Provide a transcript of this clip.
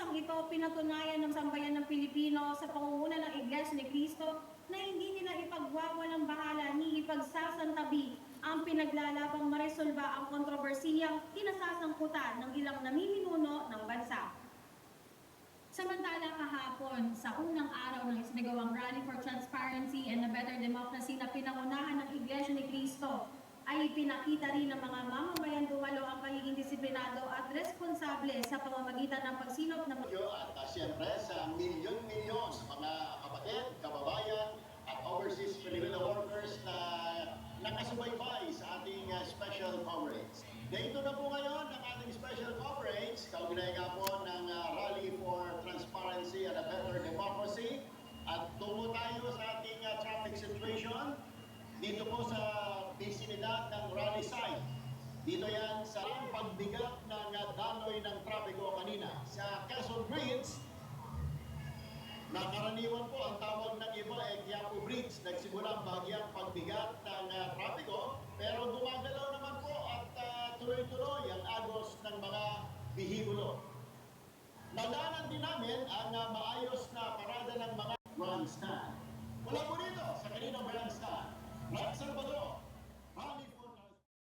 pusang ito, pinatunayan ng sambayan ng Pilipino sa pangunguna ng Iglesia ni Cristo na hindi nila ipagwawalang bahala ni ipagsasantabi ang pinaglalabang maresolba ang kontrobersiyang kinasasangkutan ng ilang namiminuno ng bansa. Samantala kahapon, sa unang araw ng isinagawang Rally for Transparency and a Better Democracy na pinangunahan ng Iglesia ni Cristo, ay pinakita rin ng mga mamamayan dumalo ang pagiging disiplinado at responsable sa pamamagitan ng pagsilop ng at siyempre sa milyon-milyon mga kapatid, kababayan at overseas Filipino workers na nakasubaybay sa ating special coverage. Dito na po ngayon ang ating special coverage, kaugnay nga po ng Rally for Transparency and a Better Democracy. At tungo tayo sa ating traffic situation dito po sa bisinidad ng rally site. Dito yan sa pagbigat ng daloy ng trapiko kanina. Sa Quezon Bridge, nakaraniwan po ang tawag ng iba ay Quiapo Bridge. Nagsimula ang bahagyang pagbigat ng trapiko, pero gumagalaw naman po at tuloy-tuloy ang agos ng mga bihikulo. Nadaanan din namin ang maayos na parada ng mga grandstand. Mula po dito sa kaninang grandstand, let's